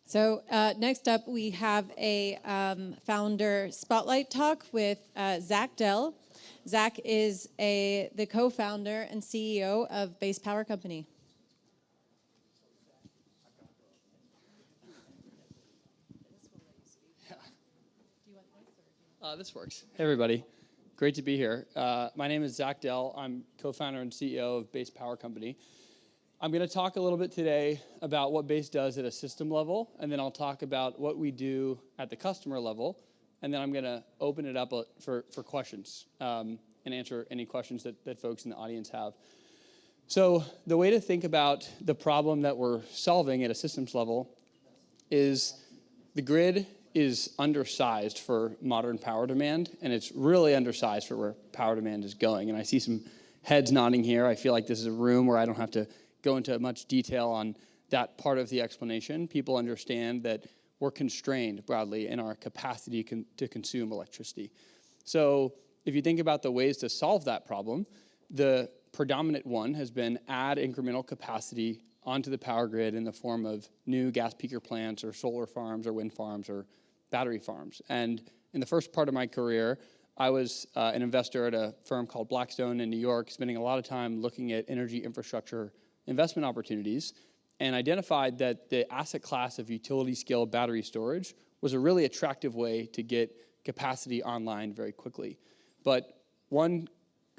So next up, we have a founder spotlight talk with Zach Dell. Zach is the co-founder and CEO of Base Power Company. This works. Hey, everybody. Great to be here. My name is Zach Dell. I'm co-founder and CEO of Base Power Company. I'm going to talk a little bit today about what Base does at a system level, and then I'll talk about what we do at the customer level, and then I'm going to open it up for questions and answer any questions that folks in the audience have. So the way to think about the problem that we're solving at a systems level is the grid is undersized for modern power demand, and it's really undersized for where power demand is going. And I see some heads nodding here. I feel like this is a room where I don't have to go into much detail on that part of the explanation. People understand that we're constrained broadly in our capacity to consume electricity. So if you think about the ways to solve that problem, the predominant one has been add incremental capacity onto the power grid in the form of new gas peaker plants or solar farms or wind farms or battery farms. And in the first part of my career, I was an investor at a firm called Blackstone in New York, spending a lot of time looking at energy infrastructure investment opportunities, and identified that the asset class of utility-scale battery storage was a really attractive way to get capacity online very quickly. But one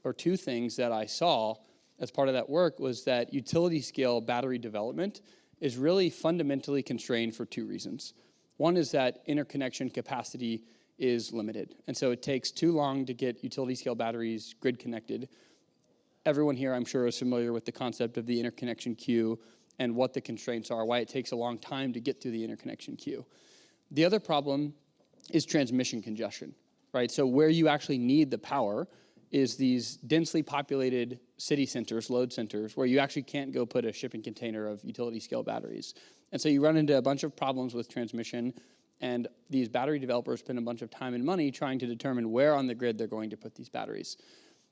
or two things that I saw as part of that work was that utility-scale battery development is really fundamentally constrained for two reasons. One is that interconnection capacity is limited, and so it takes too long to get utility-scale batteries grid connected. Everyone here, I'm sure, is familiar with the concept of the interconnection queue and what the constraints are, why it takes a long time to get through the interconnection queue. The other problem is transmission congestion, right? So where you actually need the power is these densely populated city centers, load centers, where you actually can't go put a shipping container of utility-scale batteries. And so you run into a bunch of problems with transmission, and these battery developers spend a bunch of time and money trying to determine where on the grid they're going to put these batteries.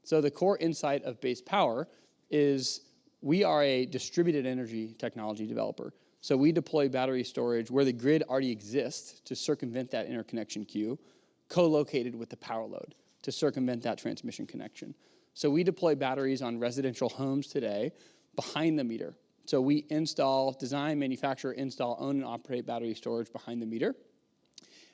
So the core insight of Base Power is we are a distributed energy technology developer. So we deploy battery storage where the grid already exists to circumvent that interconnection queue, co-located with the power load to circumvent that transmission connection. So we deploy batteries on residential homes today behind the meter. So we design, manufacture, install, own, and operate battery storage behind the meter.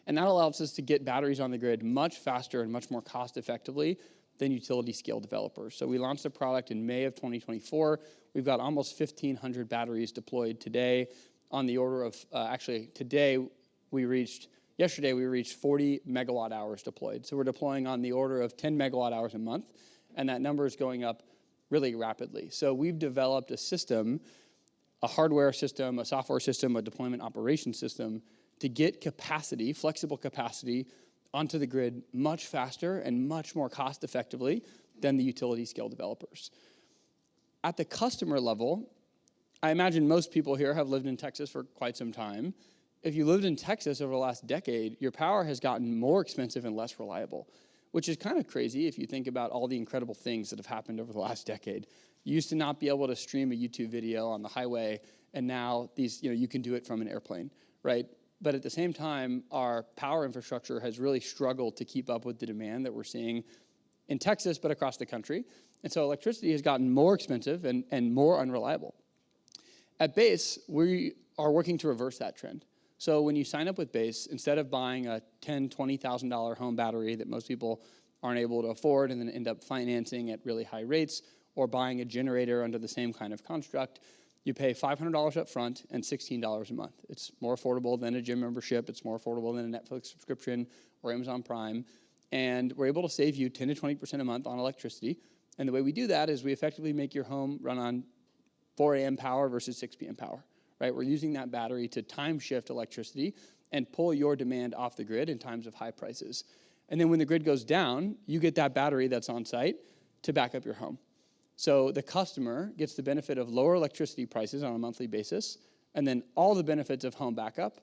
And that allows us to get batteries on the grid much faster and much more cost effectively than utility scale developers. So we launched the product in May of 2024. We've got almost 1,500 batteries deployed today, on the order of, yesterday we reached 40 megawatt hours deployed. So we're deploying on the order of 10 megawatt hours a month, and that number is going up really rapidly. So we've developed a system, a hardware system, a software system, a deployment operation system to get capacity, flexible capacity, onto the grid much faster and much more cost effectively than the utility scale developers. At the customer level, I imagine most people here have lived in Texas for quite some time. If you lived in Texas over the last decade, your power has gotten more expensive and less reliable, which is kind of crazy if you think about all the incredible things that have happened over the last decade. You used to not be able to stream a YouTube video on the highway, and now you can do it from an airplane, right? But at the same time, our power infrastructure has really struggled to keep up with the demand that we're seeing in Texas, but across the country. And so electricity has gotten more expensive and more unreliable. At Base, we are working to reverse that trend. So when you sign up with Base, instead of buying a $10,000, $20,000 home battery that most people aren't able to afford and then end up financing at really high rates, or buying a generator under the same kind of construct, you pay $500 up front and $16 a month. It's more affordable than a gym membership. It's more affordable than a Netflix subscription or Amazon Prime. And we're able to save you 10 to 20% a month on electricity. And the way we do that is we effectively make your home run on 4 a.m. power versus 6 p.m. power, right? We're using that battery to time shift electricity and pull your demand off the grid in times of high prices. And then when the grid goes down, you get that battery that's on site to back up your home. So the customer gets the benefit of lower electricity prices on a monthly basis, and then all the benefits of home backup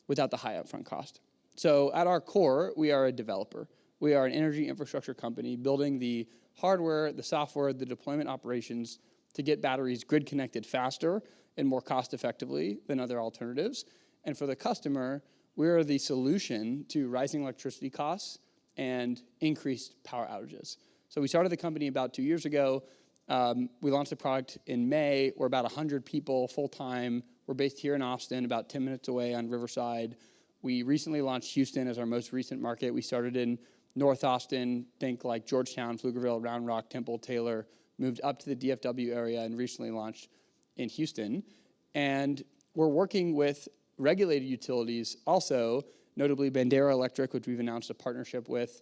without the high upfront cost. So at our core, we are a developer. We are an energy infrastructure company building the hardware, the software, the deployment operations to get batteries grid connected faster and more cost effectively than other alternatives. And for the customer, we're the solution to rising electricity costs and increased power outages. So we started the company about 2 years ago. We launched the product in May. We're about 100 people full-time. We're based here in Austin, about 10 minutes away on Riverside. We recently launched Houston as our most recent market. We started in North Austin, think like Georgetown, Pflugerville, Round Rock, Temple, Taylor, moved up to the DFW area and recently launched in Houston. And we're working with regulated utilities also, notably Bandera Electric, which we've announced a partnership with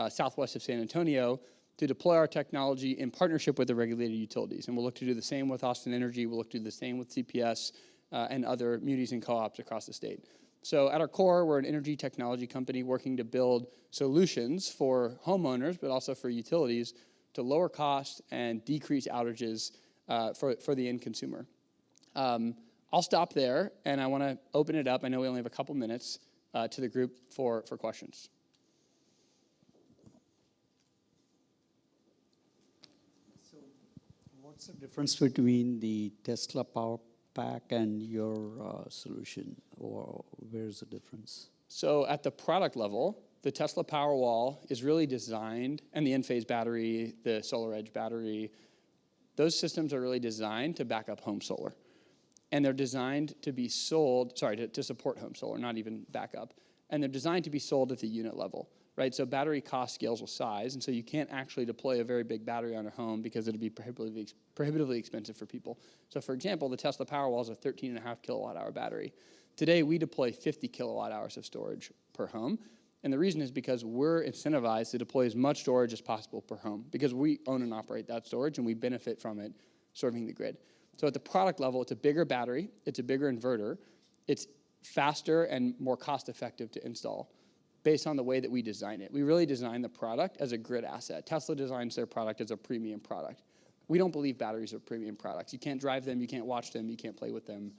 southwest of San Antonio, to deploy our technology in partnership with the regulated utilities. And we'll look to do the same with Austin Energy. We'll look to do the same with CPS and other munis and co-ops across the state. So at our core, we're an energy technology company working to build solutions for homeowners, but also for utilities to lower costs and decrease outages for the end consumer. I'll stop there, and I want to open it up. I know we only have a couple minutes to the group for questions. So what's the difference between the Tesla Power Pack and your solution, or where's the difference? So at the product level, the Tesla Powerwall is really designed, and the Enphase battery, the SolarEdge battery, those systems are really designed to back up home solar. And they're designed to be sold, to support home solar, not even backup. And they're designed to be sold at the unit level, right? So battery cost scales with size, and so you can't actually deploy a very big battery on a home because it'd be prohibitively expensive for people. So for example, the Tesla Powerwall is a 13.5 kilowatt hour battery. Today, we deploy 50 kilowatt hours of storage per home. And the reason is because we're incentivized to deploy as much storage as possible per home because we own and operate that storage and we benefit from it serving the grid. So at the product level, it's a bigger battery, it's a bigger inverter, it's faster and more cost-effective to install based on the way that we design it. We really design the product as a grid asset. Tesla designs their product as a premium product. We don't believe batteries are premium products. You can't drive them, you can't watch them, you can't play with them.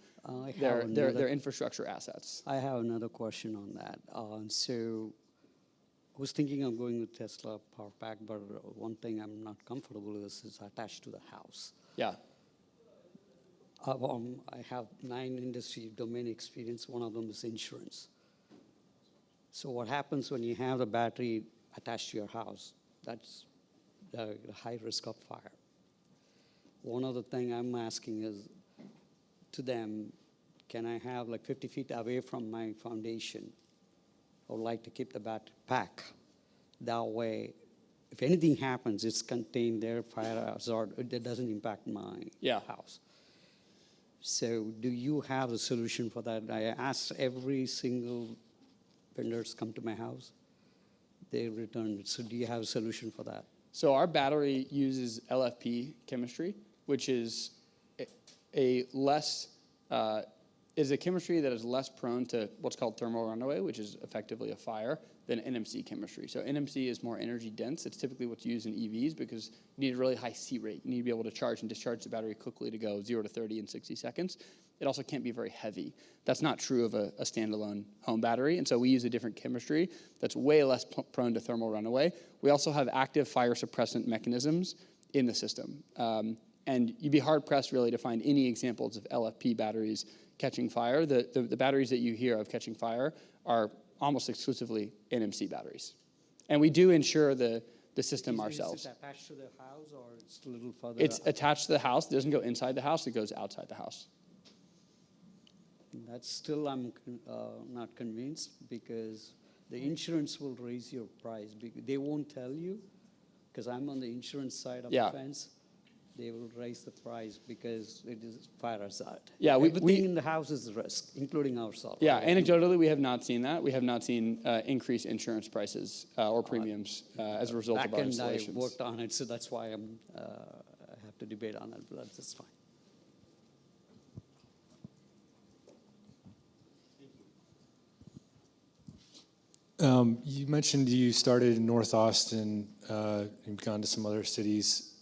They're infrastructure assets. I have another question on that. So I was thinking of going with Tesla Power Pack, but one thing I'm not comfortable with is attached to the house. Yeah. I have 9 industry domain experience. One of them is insurance. So what happens when you have the battery attached to your house? That's the high risk of fire. One other thing I'm asking is to them, can I have like 50 feet away from my foundation? I would like to keep the battery pack. That way, if anything happens, it's contained there, fire hazard, it doesn't impact my house. So do you have a solution for that? I asked every single vendors come to my house. They returned. So do you have a solution for that? So our battery uses LFP chemistry, which is a chemistry that is less prone to what's called thermal runaway, which is effectively a fire, than NMC chemistry. So NMC is more energy dense. It's typically what's used in EVs because you need a really high C rate. You need to be able to charge and discharge the battery quickly to go 0 to 30 in 60 seconds. It also can't be very heavy. That's not true of a standalone home battery. And so we use a different chemistry that's way less prone to thermal runaway. We also have active fire suppressant mechanisms in the system. And you'd be hard pressed really to find any examples of LFP batteries catching fire. The batteries that you hear of catching fire are almost exclusively NMC batteries. And we do insure the system ourselves. Is it attached to the house or it's a little further? It's attached to the house. It doesn't go inside the house. It goes outside the house. That's still, I'm not convinced because the insurance will raise your price. They won't tell you because I'm on the insurance side of the fence. They will raise the price because it is fire hazard. Yeah, everything in the house is a risk, including ourselves. Yeah, anecdotally, we have not seen that. We have not seen increased insurance prices or premiums as a result of our installations. I worked on it, so that's why I have to debate on that, but that's fine. You mentioned you started in North Austin and gone to some other cities.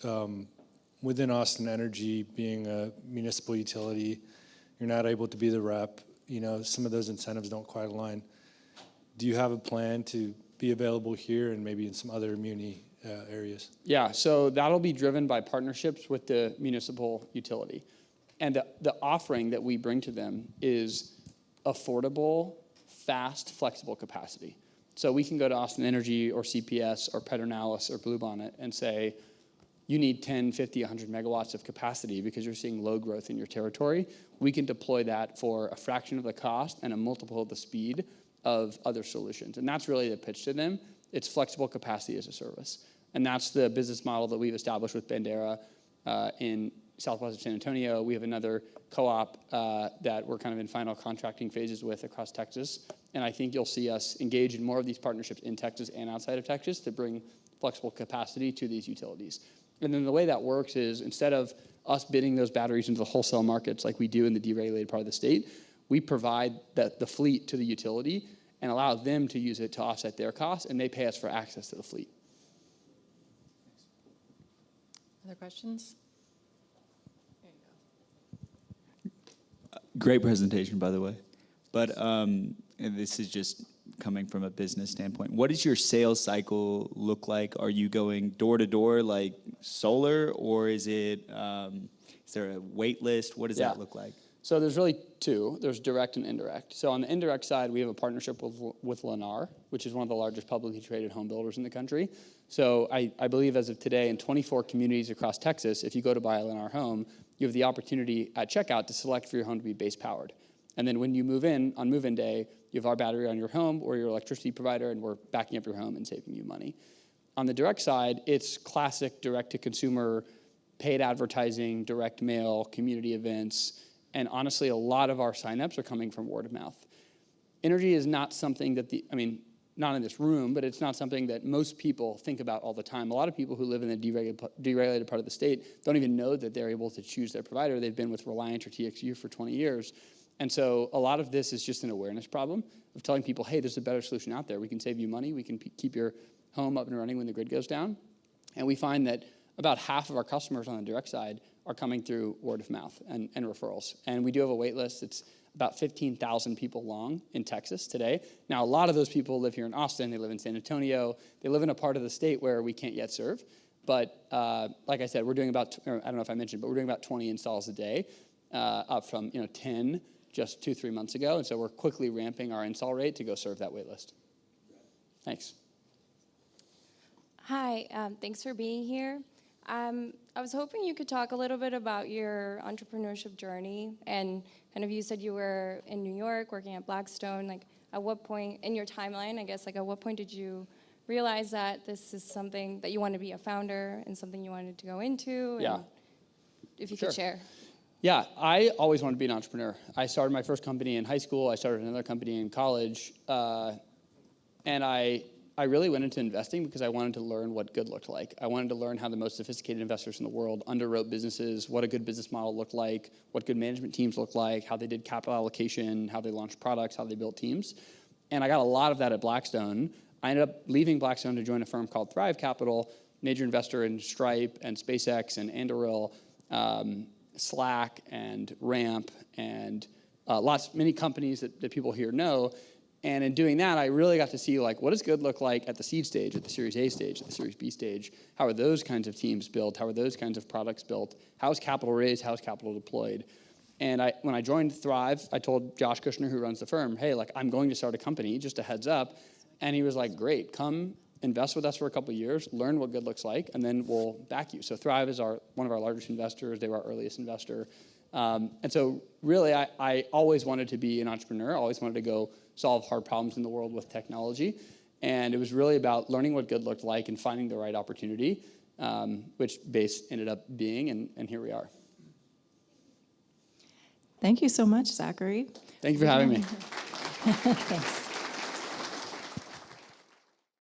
Within Austin Energy, being a municipal utility, you're not able to be the rep. You know, some of those incentives don't quite align. Do you have a plan to be available here and maybe in some other muni areas? Yeah, so that'll be driven by partnerships with the municipal utility. And the offering that we bring to them is affordable, fast, flexible capacity. So we can go to Austin Energy or CPS or Pedernales or Bluebonnet and say, you need 10, 50, 100 megawatts of capacity because you're seeing low growth in your territory. We can deploy that for a fraction of the cost and a multiple of the speed of other solutions. And that's really the pitch to them. It's flexible capacity as a service. And that's the business model that we've established with Bandera in southwest of San Antonio. We have another co-op that we're kind of in final contracting phases with across Texas. And I think you'll see us engage in more of these partnerships in Texas and outside of Texas to bring flexible capacity to these utilities. And then the way that works is instead of us bidding those batteries into the wholesale markets like we do in the deregulated part of the state, we provide the fleet to the utility and allow them to use it to offset their costs, and they pay us for access to the fleet. Other questions? There you go. Great presentation, by the way. But and this is just coming from a business standpoint. What does your sales cycle look like? Are you going door to door like solar, or is it is there a wait list? What does that look like? So there's really two. There's direct and indirect. So on the indirect side, we have a partnership with Lennar, which is one of the largest publicly traded home builders in the country. So I believe as of today, in 24 communities across Texas, if you go to buy a Lennar home, you have the opportunity at checkout to select for your home to be base powered. And then when you move in, on move-in day, you have our battery on your home or your electricity provider, and we're backing up your home and saving you money. On the direct side, it's classic direct-to-consumer, paid advertising, direct mail, community events, and honestly, a lot of our signups are coming from word of mouth. Energy is not something that not in this room, but it's not something that most people think about all the time. A lot of people who live in the deregulated part of the state don't even know that they're able to choose their provider. They've been with Reliant or TXU for 20 years. And so a lot of this is just an awareness problem of telling people, hey, there's a better solution out there. We can save you money. We can keep your home up and running when the grid goes down. And we find that about half of our customers on the direct side are coming through word of mouth and referrals. And we do have a wait list. It's about 15,000 people long in Texas today. Now, a lot of those people live here in Austin. They live in San Antonio. They live in a part of the state where we can't yet serve. But like I said, we're doing about, I don't know if I mentioned, but we're doing about 20 installs a day, up from 10 just 2-3 months ago. And so we're quickly ramping our install rate to go serve that wait list. Thanks. Hi, thanks for being here. I was hoping you could talk a little bit about your entrepreneurship journey, and kind of you said you were in New York working at Blackstone. Like, at what point in your timeline, I guess, like at what point did you realize that this is something that you want to be a founder and something you wanted to go into? Yeah. And if you could share. Yeah, I always wanted to be an entrepreneur. I started my first company in high school. I started another company in college, and I really went into investing because I wanted to learn what good looked like. I wanted to learn how the most sophisticated investors in the world underwrote businesses, what a good business model looked like, what good management teams looked like, how they did capital allocation, how they launched products, how they built teams. And I got a lot of that at Blackstone. I ended up leaving Blackstone to join a firm called Thrive Capital, major investor in Stripe and SpaceX and Anduril, Slack and Ramp and many companies that people here know. And in doing that, I really got to see, like, what does good look like at the seed stage, at the Series A stage, at the Series B stage? How are those kinds of teams built? How are those kinds of products built? How is capital raised? How is capital deployed? And when I joined Thrive, I told Josh Kushner, who runs the firm, hey, like, I'm going to start a company, just a heads up. And he was like, great, come invest with us for a couple of years, learn what good looks like, and then we'll back you. So Thrive is one of our largest investors. They were our earliest investor. And so really, I always wanted to be an entrepreneur. I always wanted to go solve hard problems in the world with technology. And it was really about learning what good looked like and finding the right opportunity, which Base ended up being, and here we are. Thank you so much, Zachary. Thank you for having me. Thanks.